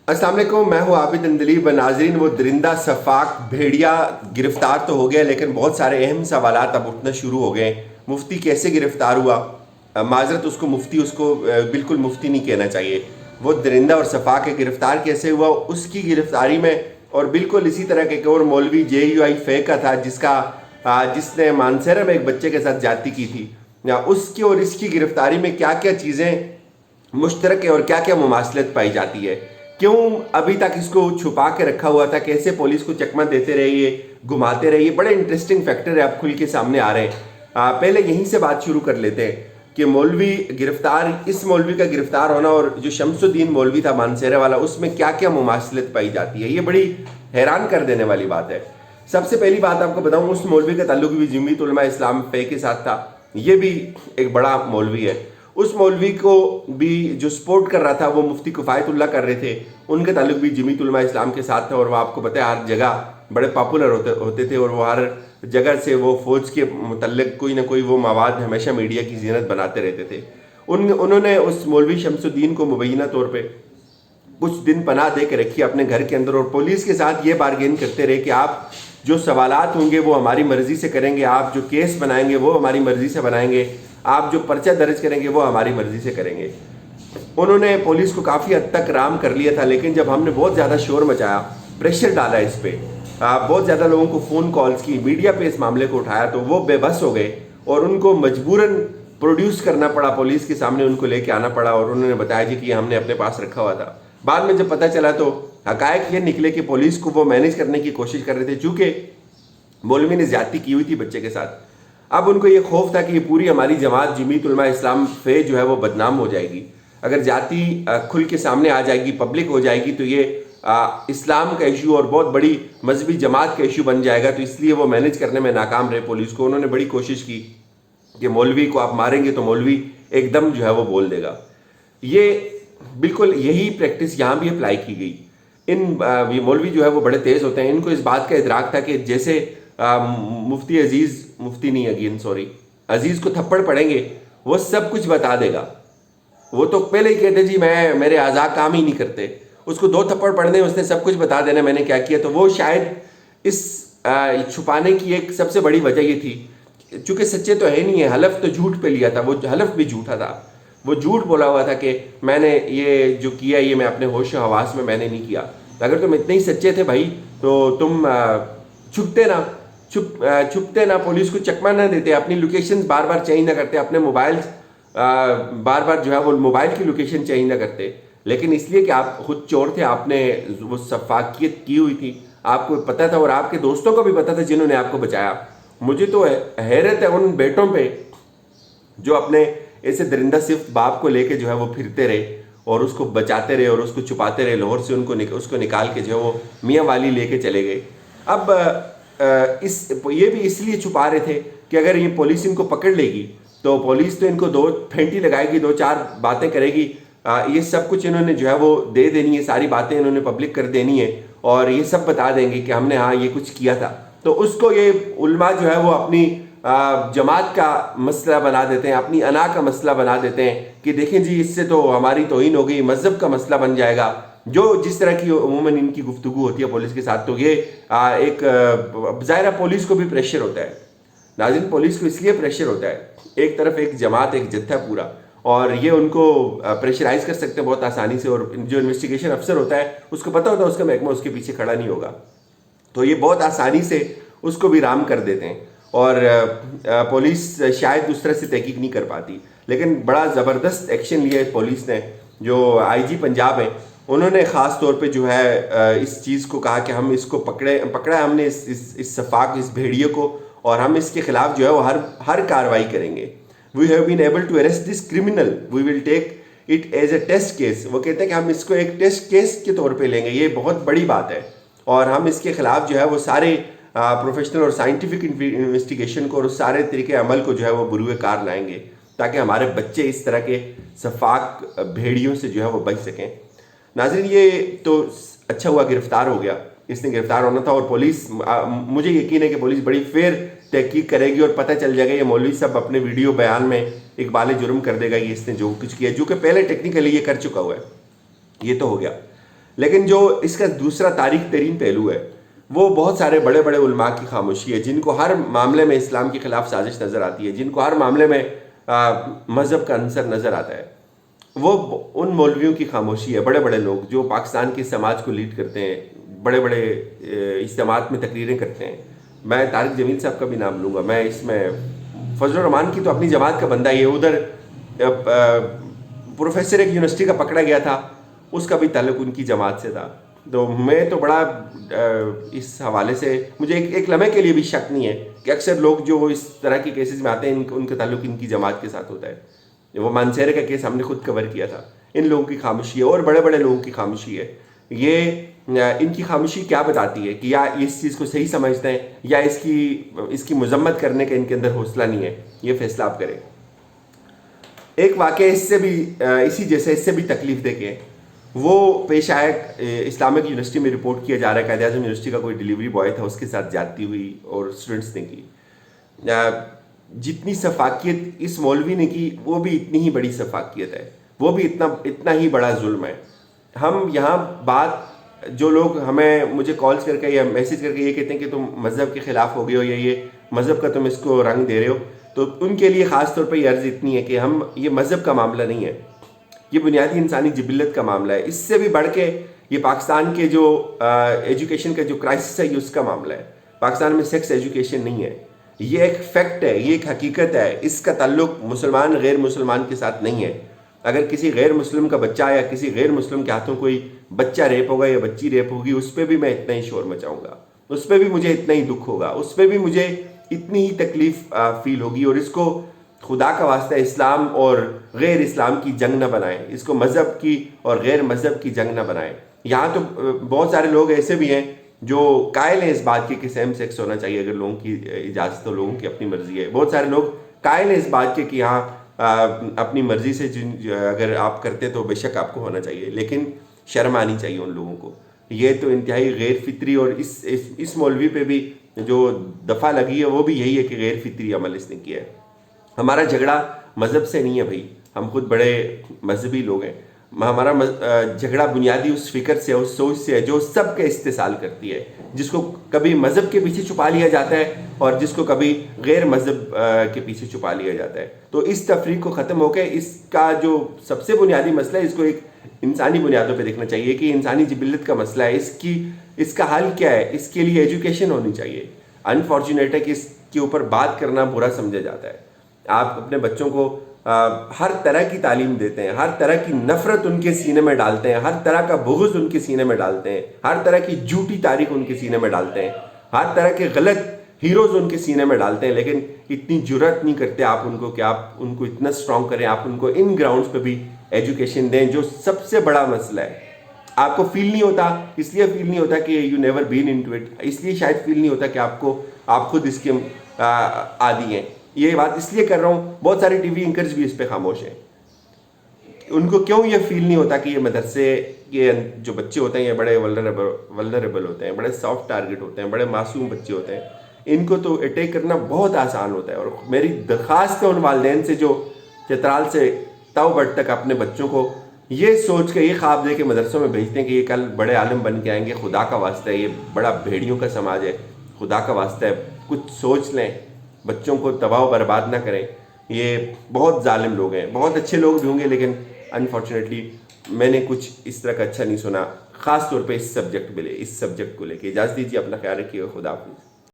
अस्सलाम वालेकुम, मैं हूँ आबिद अंदलीब। नाज़रीन, वो दरिंदा सफाक भेड़िया गिरफ्तार तो हो गया, लेकिन बहुत सारे अहम सवालात अब उठना शुरू हो गए। मुफ्ती कैसे गिरफ्तार हुआ? माजरत, उसको मुफ्ती बिल्कुल मुफ्ती नहीं कहना चाहिए। वो दरिंदा और सफाक गिरफ्तार कैसे हुआ, उसकी गिरफ्तारी में और बिल्कुल इसी तरह के एक और मौलवी JUI फे का था जिसने मानसरा में एक बच्चे के साथ ज्यादती की थी, उसकी और इसकी गिरफ्तारी में क्या क्या चीज़ें मुश्तरक है और क्या क्या मुमासलत पाई जाती है, क्यों अभी तक इसको छुपा के रखा हुआ था, कैसे पुलिस को चकमा देते रहिए, घुमाते रहिए। बड़े इंटरेस्टिंग फैक्टर है अब खुल के सामने आ रहे हैं। पहले यहीं से बात शुरू कर लेते हैं कि मौलवी गिरफ्तार, इस मौलवी का गिरफ्तार होना और जो शमसुद्दीन मौलवी था मानसेरा वाला, उसमें क्या क्या मुमासलत पाई जाती है। ये बड़ी हैरान कर देने वाली बात है। सबसे पहली बात आपको बताऊं, उस मौलवी का ताल्लुक भी जमीयत उलमा इस्लाम फे के साथ था। ये भी एक बड़ा मौलवी है। उस मौलवी को भी जो सपोर्ट कर रहा था वो मुफ्ती किफ़ायतुल्लाह कर रहे थे, उनके ताल्लुक भी जमीयत उलमा इस्लाम के साथ था। और वो आपको पता है हर जगह बड़े पॉपुलर होते थे और वो हर जगह से वो फौज के मुतल्लिक कोई ना कोई वो मवाद हमेशा मीडिया की जीनत बनाते रहते थे। उन्होंने उस मौलवी शमसुद्दीन को मुबैना तौर पर कुछ दिन पनाह दे के रखी अपने घर के अंदर, और पुलिस के साथ ये बारगेन करते रहे कि आप जो सवालात होंगे वो हमारी मर्जी से करेंगे, आप जो केस बनाएंगे वो हमारी मर्जी से बनाएंगे, आप जो पर्चा दर्ज करेंगे वो हमारी मर्जी से करेंगे। उन्होंने पुलिस को काफ़ी हद तक राम कर लिया था, लेकिन जब हमने बहुत ज़्यादा शोर मचाया, प्रेशर डाला इस पर, बहुत ज़्यादा लोगों को फ़ोन कॉल्स की, मीडिया पे इस मामले को उठाया, तो वो बेबस हो गए और उनको मजबूरन प्रोड्यूस करना पड़ा, पुलिस के सामने उनको लेके आना पड़ा। और उन्होंने बताया जी कि हमने अपने पास रखा हुआ था। बाद में जब पता चला तो हकायक ये निकले कि पुलिस को वो मैनेज करने की कोशिश कर रहे थे, चूँकि मौलवी ने ज्यादती की हुई थी बच्चे के साथ। अब उनको ये खौफ था कि ये पूरी हमारी जमात जमीयत उलमा इस्लाम फे जो है वो बदनाम हो जाएगी। अगर ज्यादती खुल के सामने आ जाएगी, पब्लिक हो जाएगी, तो ये इस्लाम का इशू और बहुत बड़ी मजहबी जमात का इशू बन जाएगा। तो इसलिए वो मैनेज करने में नाकाम रहे पुलिस को। उन्होंने बड़ी कोशिश की कि मौलवी को आप मारेंगे तो मौलवी एकदम जो है वो बोल देगा। ये बिल्कुल यही प्रैक्टिस यहाँ भी अप्लाई की गई। ये मौलवी जो है वो बड़े तेज होते हैं। इनको इस बात का इदराक था कि जैसे अजीज को थप्पड़ पड़ेंगे वो सब कुछ बता देगा। वो तो पहले ही कहते जी मेरे आज़ाद काम ही नहीं करते, उसको 2 थप्पड़ पड़ने उसने सब कुछ बता देना मैंने क्या किया। तो वो शायद इस छुपाने की एक सबसे बड़ी वजह ये थी, चूंकि सच्चे तो है नहीं है, हलफ तो झूठ पे लिया था, वो हलफ भी झूठा था। वो झूठ बोला हुआ था कि मैंने ये जो किया ये मैं अपने होश और हवास में मैंने नहीं किया। अगर तुम इतने ही सच्चे थे भाई तो तुम छुपते ना, पुलिस को चकमा ना देते, अपनी लोकेशन बार बार चेंज ना करते, अपने मोबाइल बार बार जो है वो मोबाइल की लोकेशन चेंज ना करते। लेकिन इसलिए कि आप खुद चोर थे, आपने वो सफाकियत की हुई थी, आपको पता था और आपके दोस्तों को भी पता था जिन्होंने आपको बचाया। मुझे तो हैरत है उन बेटों पे जो अपने ऐसे दरिंदा सिर्फ बाप को लेके जो है वो फिरते रहे और उसको बचाते रहे और उसको छुपाते रहे, लाहौर से उसको निकाल के जो है वो मियाँ वाली लेके चले गए। अब ये भी इसलिए छुपा रहे थे कि अगर ये पुलिस इनको पकड़ लेगी तो पुलिस तो इनको 2 फेंटी लगाएगी, 2-4 बातें करेगी। ये सब कुछ इन्होंने जो है वो दे देनी है, सारी बातें इन्होंने पब्लिक कर देनी है और ये सब बता देंगे कि हमने हाँ ये कुछ किया था। तो उसको ये उल्मा जो है वो अपनी जमात का मसला बना देते हैं, अपनी अना का मसला बना देते हैं कि देखें जी इससे तो हमारी तौहीन हो गई, मजहब का मसला बन जाएगा। जो जिस तरह की उमूमन इनकी गुफ्तगू होती है पुलिस के साथ, तो ये एक ज़ाहिर पुलिस को भी प्रेशर होता है। नाज़रीन, पुलिस को इसलिए प्रेशर होता है, एक तरफ एक जमात, एक जत्था पूरा, और ये उनको प्रेशराइज कर सकते हैं बहुत आसानी से। और जो इन्वेस्टिगेशन अफसर होता है उसको पता होता है उसका महकमा उसके पीछे खड़ा नहीं होगा, तो ये बहुत आसानी से उसको भी राम कर देते हैं और पुलिस शायद उस तरह से तहकीक नहीं कर पाती। लेकिन बड़ा ज़बरदस्त एक्शन लिया है पुलिस ने। जो IG पंजाब है उन्होंने ख़ास तौर पे जो है इस चीज़ को कहा कि हम इसको पकड़ा हमने इस सफाक, इस भेड़िए को, और हम इसके खिलाफ जो है वो हर कार्रवाई करेंगे। We have been able to arrest this criminal, we will take it as a test case. वो कहते हैं कि हम इसको एक टेस्ट केस के तौर पे लेंगे, ये बहुत बड़ी बात है, और हम इसके खिलाफ जो है वो सारे प्रोफेशनल और साइंटिफिक इन्वेस्टिगेशन को और उस सारे तरीके अमल को जो है वो बुरुए कार लाएंगे ताकि हमारे बच्चे इस तरह के सफाक भेड़ियों से जो है वो बच सकें। नाज़रीन, ये तो अच्छा हुआ गिरफ्तार हो गया, इसने गिरफ्तार होना था, और पुलिस, मुझे यकीन है कि पुलिस बड़ी फेयर तहकीक करेगी और पता चल जाएगा ये मौलवी सब अपने वीडियो बयान में इकबाल जुर्म कर देगा कि इसने जो कुछ किया, जो कि पहले टेक्निकली ये कर चुका हुआ है। ये तो हो गया। لیکن جو اس کا دوسرا تاریخ ترین پہلو ہے وہ بہت سارے بڑے بڑے علماء کی خاموشی ہے، جن کو ہر معاملے میں اسلام کے خلاف سازش نظر آتی ہے، جن کو ہر معاملے میں مذہب کا عنصر نظر آتا ہے. وہ ان مولویوں کی خاموشی ہے. بڑے بڑے لوگ جو پاکستان کے سماج کو لیڈ کرتے ہیں، بڑے بڑے اجتماعات میں تقریریں کرتے ہیں. میں طارق جمیل صاحب کا بھی نام لوں گا. میں اس میں فضل الرحمان کی تو اپنی جماعت کا بندہ ہی ہے. ادھر پروفیسر ایک یونیورسٹی کا پکڑا گیا تھا، اس کا بھی تعلق ان کی جماعت سے تھا. تو میں تو بڑا اس حوالے سے مجھے ایک لمحے کے لیے بھی شک نہیں ہے کہ اکثر لوگ جو اس طرح کے کیسز میں آتے ہیں ان کا تعلق ان کی جماعت کے ساتھ ہوتا ہے. وہ مانسیرے کا کیس ہم نے خود کور کیا تھا. ان لوگوں کی خاموشی ہے اور بڑے بڑے لوگوں کی خاموشی ہے. یہ ان کی خاموشی کیا بتاتی ہے کہ یا اس چیز کو صحیح سمجھتے ہیں یا اس کی مذمت کرنے کا ان کے اندر حوصلہ نہیں ہے. یہ فیصلہ آپ کریں. ایک واقعہ اس سے بھی اسی جیسے اس سے بھی تکلیف دے کے وہ پیش آیا. اسلامک یونیورسٹی میں رپورٹ کیا جا رہا ہے قائد اعظم یونیورسٹی کا کوئی ڈیلیوری بوائے تھا، اس کے ساتھ زیادتی ہوئی اور اسٹوڈنٹس نے کی. جتنی سفاکیت اس مولوی نے کی وہ بھی اتنی ہی بڑی سفاکیت ہے، وہ بھی اتنا ہی بڑا ظلم ہے. ہم یہاں بات جو لوگ مجھے کالز کر کے یا میسیج کر کے یہ کہتے ہیں کہ تم مذہب کے خلاف ہو گئے ہو یا یہ مذہب کا تم اس کو رنگ دے رہے ہو، تو ان کے لیے خاص طور پہ یہ عرض اتنی ہے کہ یہ مذہب کا معاملہ نہیں ہے، یہ بنیادی انسانی جبلت کا معاملہ ہے. اس سے بھی بڑھ کے یہ پاکستان کے جو ایجوکیشن کا جو کرائسس ہے یہ اس کا معاملہ ہے. پاکستان میں سیکس ایجوکیشن نہیں ہے. یہ ایک فیکٹ ہے، یہ ایک حقیقت ہے. اس کا تعلق مسلمان غیر مسلمان کے ساتھ نہیں ہے. اگر کسی غیر مسلم کا بچہ یا کسی غیر مسلم کے ہاتھوں کوئی بچہ ریپ ہوگا یا بچی ریپ ہوگی، اس پہ بھی میں اتنا ہی شور مچاؤں گا، اس پہ بھی مجھے اتنا ہی دکھ ہوگا، اس پہ بھی مجھے اتنی ہی تکلیف فیل ہوگی. اور اس کو خدا کا واسطہ اسلام اور غیر اسلام کی جنگ نہ بنائیں، اس کو مذہب کی اور غیر مذہب کی جنگ نہ بنائیں. یہاں تو بہت سارے لوگ ایسے بھی ہیں جو قائل ہیں اس بات کی کہ سیم سیکس ہونا چاہیے اگر لوگوں کی اجازت ہو، لوگوں کی اپنی مرضی ہے. بہت سارے لوگ قائل ہیں اس بات کے کہ یہاں اپنی مرضی سے اگر آپ کرتے تو بے شک آپ کو ہونا چاہیے، لیکن شرم آنی چاہیے ان لوگوں کو. یہ تو انتہائی غیر فطری، اور اس مولوی پہ بھی جو دفعہ لگی ہے وہ بھی یہی ہے کہ غیر فطری عمل اس نے کیا ہے. ہمارا جھگڑا مذہب سے نہیں ہے بھائی، ہم خود بڑے مذہبی لوگ ہیں. ہمارا جھگڑا بنیادی اس فکر سے، اس سوچ سے ہے جو سب کا استحصال کرتی ہے، جس کو کبھی مذہب کے پیچھے چھپا لیا جاتا ہے اور جس کو کبھی غیر مذہب کے پیچھے چھپا لیا جاتا ہے. تو اس تفریق کو ختم ہو کے اس کا جو سب سے بنیادی مسئلہ ہے اس کو ایک انسانی بنیادوں پہ دیکھنا چاہیے کہ انسانی جبلت کا مسئلہ ہے. اس کا حل کیا ہے؟ اس کے لیے ایجوکیشن ہونی چاہیے. انفارچونیٹ ہے کہ اس کے اوپر بات کرنا برا سمجھا جاتا ہے. آپ اپنے بچوں کو ہر طرح کی تعلیم دیتے ہیں، ہر طرح کی نفرت ان کے سینے میں ڈالتے ہیں، ہر طرح کا بغض ان کے سینے میں ڈالتے ہیں، ہر طرح کی جھوٹی تاریخ ان کے سینے میں ڈالتے ہیں، ہر طرح کے غلط ہیروز ان کے سینے میں ڈالتے ہیں. لیکن اتنی جرأت نہیں کرتے آپ ان کو کہ آپ ان کو اتنا اسٹرانگ کریں، آپ ان کو ان گراؤنڈز پہ بھی ایجوکیشن دیں جو سب سے بڑا مسئلہ ہے. آپ کو فیل نہیں ہوتا، اس لیے فیل نہیں ہوتا کہ you never been into it, اس لیے شاید فیل نہیں ہوتا کہ آپ خود اس کے عادی ہیں. یہ بات اس لیے کر رہا ہوں، بہت سارے ٹی وی اینکرز بھی اس پہ خاموش ہیں. ان کو کیوں یہ فیل نہیں ہوتا کہ یہ مدرسے کے جو بچے ہوتے ہیں یہ بڑے ولنریبل ہوتے ہیں، بڑے سافٹ ٹارگٹ ہوتے ہیں، بڑے معصوم بچے ہوتے ہیں، ان کو تو اٹیک کرنا بہت آسان ہوتا ہے. اور میری درخواست ہے ان والدین سے جو چترال سے تاؤ بٹ تک اپنے بچوں کو یہ سوچ کے، یہ خواب دے کے مدرسوں میں بھیجتے ہیں کہ یہ کل بڑے عالم بن کے آئیں گے. خدا کا واسطہ ہے، یہ بڑا بھیڑیوں کا سماج ہے، خدا کا واسطہ ہے کچھ سوچ لیں، بچوں کو تباہ و برباد نہ کریں. یہ بہت ظالم لوگ ہیں. بہت اچھے لوگ بھی ہوں گے لیکن انفارچونیٹلی میں نے کچھ اس طرح کا اچھا نہیں سنا، خاص طور پہ اس سبجیکٹ کو لے کے. اجازت دیجیے، اپنا خیال رکھیے. خدا حافظ.